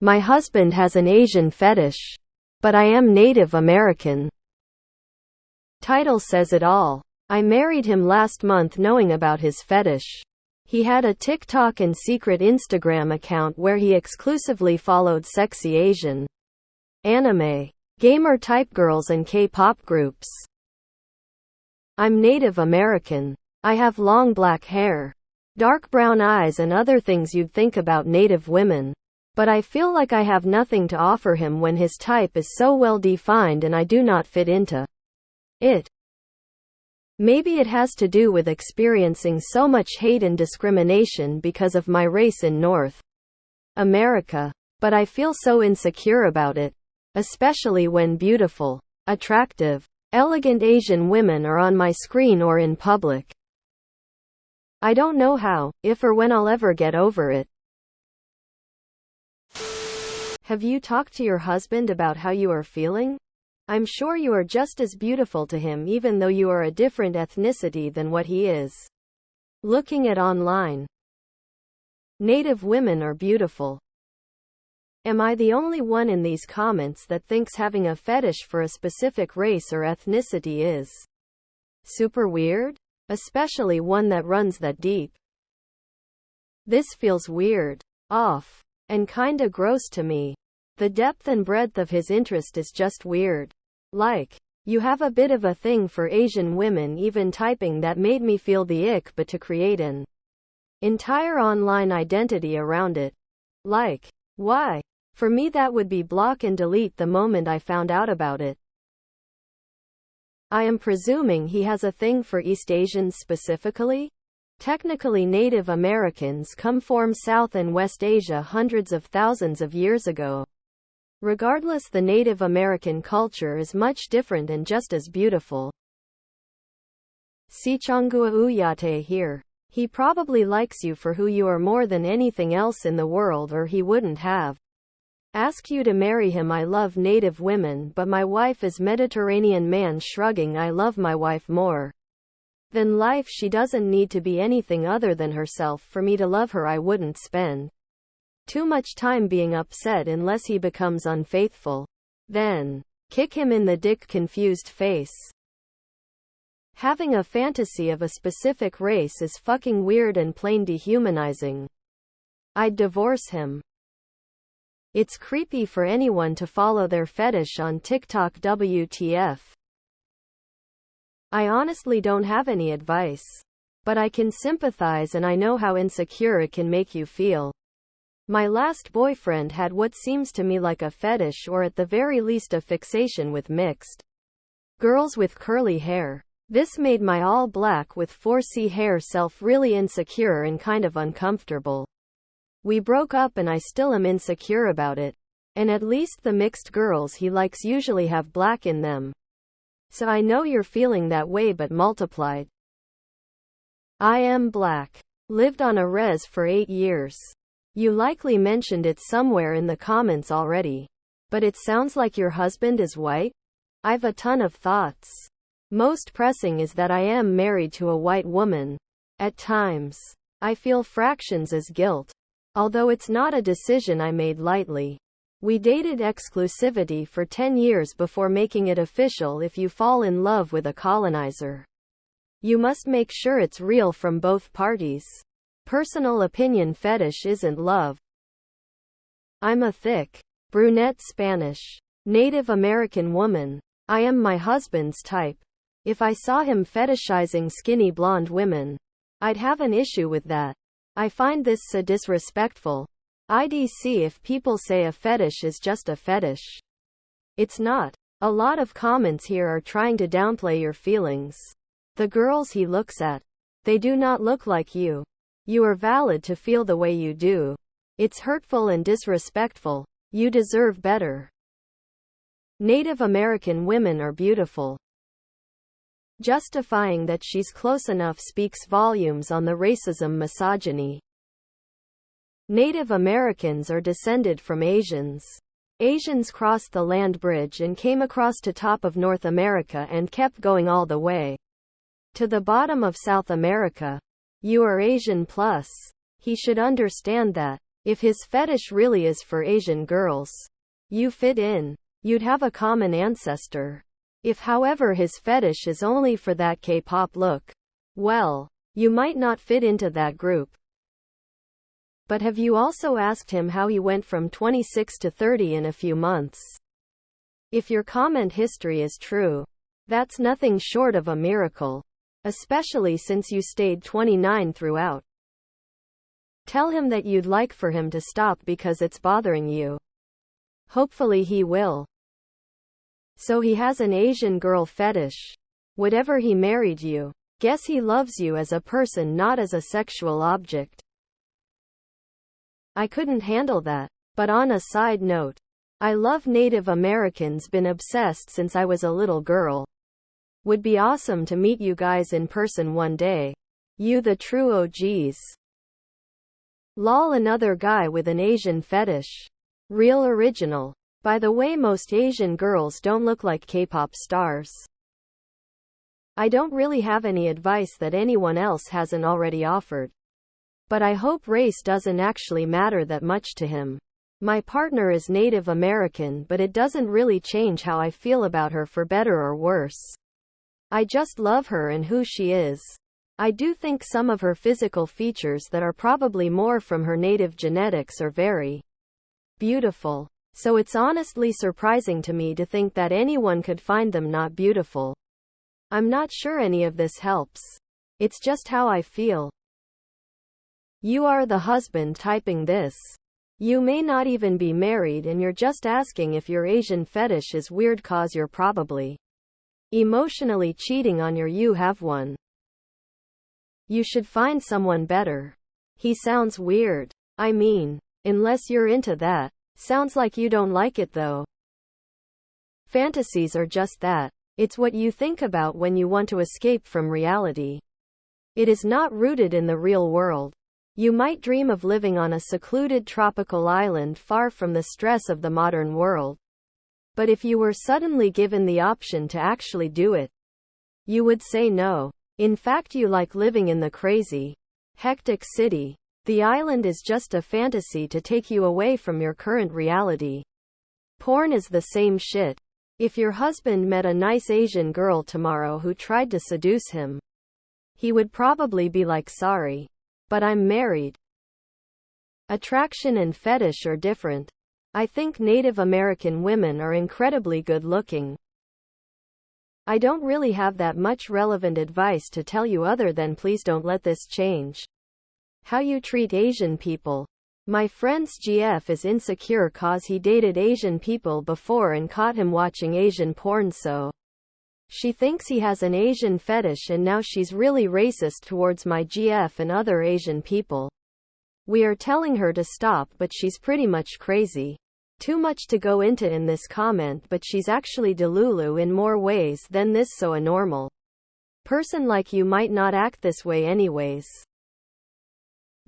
My husband has an Asian fetish. But I am Native American. Title says it all. I married him last month knowing about his fetish. He had a TikTok and secret Instagram account where he exclusively followed sexy Asian, anime, gamer type girls and K-pop groups. I'm Native American. I have long black hair, dark brown eyes and other things you'd think about Native women. But I feel like I have nothing to offer him when his type is so well defined and I do not fit into it. Maybe it has to do with experiencing so much hate and discrimination because of my race in North America. But I feel so insecure about it, especially when beautiful, attractive, elegant Asian women are on my screen or in public. I don't know how, if or when I'll ever get over it. Have you talked to your husband about how you are feeling? I'm sure you are just as beautiful to him even though you are a different ethnicity than what he is. Looking at online. Native women are beautiful. Am I the only one in these comments that thinks having a fetish for a specific race or ethnicity is super weird? Especially one that runs that deep. This feels weird, off, and kinda gross to me. The depth and breadth of his interest is just weird. Like, you have a bit of a thing for Asian women. Even typing that made me feel the ick, but to create an entire online identity around it. Like, why? For me that would be block and delete the moment I found out about it. I am presuming he has a thing for East Asians specifically? Technically Native Americans come from South and West Asia hundreds of thousands of years ago. Regardless, the Native American culture is much different and just as beautiful. Sichangua Uyate here. He probably likes you for who you are more than anything else in the world, or he wouldn't have asked you to marry him. I love Native women, but my wife is Mediterranean. Man shrugging. I love my wife more than life. She doesn't need to be anything other than herself for me to love her. I wouldn't spend too much time being upset unless he becomes unfaithful. Then kick him in the dick. Confused face. Having a fantasy of a specific race is fucking weird and plain dehumanizing. I'd divorce him. It's creepy for anyone to follow their fetish on TikTok. WTF. I honestly don't have any advice. But I can sympathize, and I know how insecure it can make you feel. My last boyfriend had what seems to me like a fetish, or at the very least a fixation with mixed girls with curly hair. This made my all black with 4C hair self really insecure and kind of uncomfortable. We broke up and I still am insecure about it. And at least the mixed girls he likes usually have black in them. So I know you're feeling that way, but multiplied. I am black. Lived on a res for 8 years. You likely mentioned it somewhere in the comments already. But it sounds like your husband is white? I've a ton of thoughts. Most pressing is that I am married to a white woman. At times, I feel fractions as guilt. Although it's not a decision I made lightly. We dated exclusivity for 10 years before making it official. If you fall in love with a colonizer, you must make sure it's real from both parties. Personal opinion: fetish isn't love. I'm a thick, brunette Spanish, Native American woman. I am my husband's type. If I saw him fetishizing skinny blonde women, I'd have an issue with that. I find this so disrespectful. IDC if people say a fetish is just a fetish. It's not. A lot of comments here are trying to downplay your feelings. The girls he looks at, they do not look like you. You are valid to feel the way you do. It's hurtful and disrespectful. You deserve better. Native American women are beautiful. Justifying that she's close enough speaks volumes on the racism, misogyny. Native Americans are descended from Asians. Asians crossed the land bridge and came across to top of North America and kept going all the way to the bottom of South America. You are Asian plus. He should understand that. If his fetish really is for Asian girls, you fit in. You'd have a common ancestor. If, however, his fetish is only for that K-pop look, well, you might not fit into that group. But have you also asked him how he went from 26 to 30 in a few months? If your comment history is true, that's nothing short of a miracle, especially since you stayed 29 throughout. Tell him that you'd like for him to stop because it's bothering you. Hopefully he will. So he has an Asian girl fetish. Whatever he married you, guess he loves you as a person, not as a sexual object. I couldn't handle that. But on a side note, I love Native Americans, been obsessed since I was a little girl. Would be awesome to meet you guys in person one day. You the true OGs. Lol, another guy with an Asian fetish. Real original. By the way, most Asian girls don't look like K-pop stars. I don't really have any advice that anyone else hasn't already offered. But I hope race doesn't actually matter that much to him. My partner is Native American, but it doesn't really change how I feel about her for better or worse. I just love her and who she is. I do think some of her physical features that are probably more from her native genetics are very beautiful. So it's honestly surprising to me to think that anyone could find them not beautiful. I'm not sure any of this helps. It's just how I feel. You are the husband typing this. You may not even be married and you're just asking if your Asian fetish is weird, cause you're probably emotionally cheating on you have one. You should find someone better. He sounds weird. I mean, unless you're into that. Sounds like you don't like it though. Fantasies are just that. It's what you think about when you want to escape from reality. It is not rooted in the real world. You might dream of living on a secluded tropical island far from the stress of the modern world. But if you were suddenly given the option to actually do it, you would say no. In fact, you like living in the crazy, hectic city. The island is just a fantasy to take you away from your current reality. Porn is the same shit. If your husband met a nice Asian girl tomorrow who tried to seduce him, he would probably be like, sorry, but I'm married. Attraction and fetish are different. I think Native American women are incredibly good looking. I don't really have that much relevant advice to tell you other than please don't let this change how you treat Asian people. My friend's GF is insecure cause he dated Asian people before and caught him watching Asian porn, so she thinks he has an Asian fetish and now she's really racist towards my GF and other Asian people. We are telling her to stop, but she's pretty much crazy. Too much to go into in this comment, but she's actually delulu in more ways than this, so a normal person like you might not act this way anyways.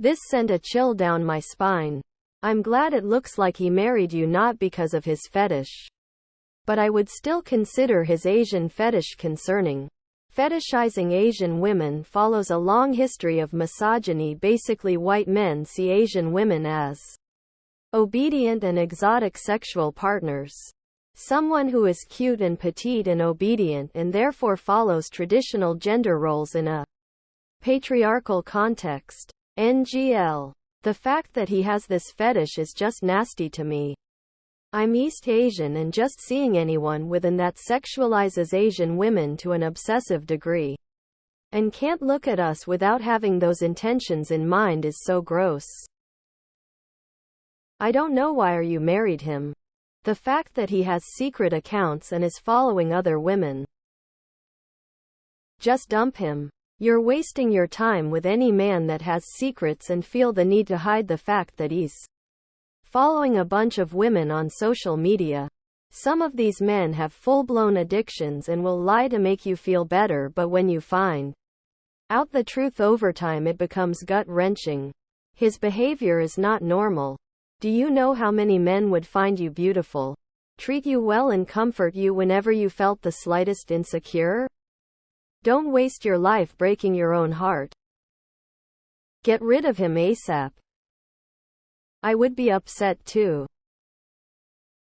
This sent a chill down my spine. I'm glad it looks like he married you not because of his fetish. But I would still consider his Asian fetish concerning. Fetishizing Asian women follows a long history of misogyny. Basically, white men see Asian women as obedient and exotic sexual partners. Someone who is cute and petite and obedient and therefore follows traditional gender roles in a patriarchal context. NGL. The fact that he has this fetish is just nasty to me. I'm East Asian, and just seeing anyone within that sexualizes Asian women to an obsessive degree and can't look at us without having those intentions in mind is so gross. I don't know why are you married him. The fact that he has secret accounts and is following other women. Just dump him. You're wasting your time with any man that has secrets and feel the need to hide the fact that he's following a bunch of women on social media. Some of these men have full-blown addictions and will lie to make you feel better, but when you find out the truth over time it becomes gut-wrenching. His behavior is not normal. Do you know how many men would find you beautiful, treat you well and comfort you whenever you felt the slightest insecure? Don't waste your life breaking your own heart. Get rid of him ASAP. I would be upset too.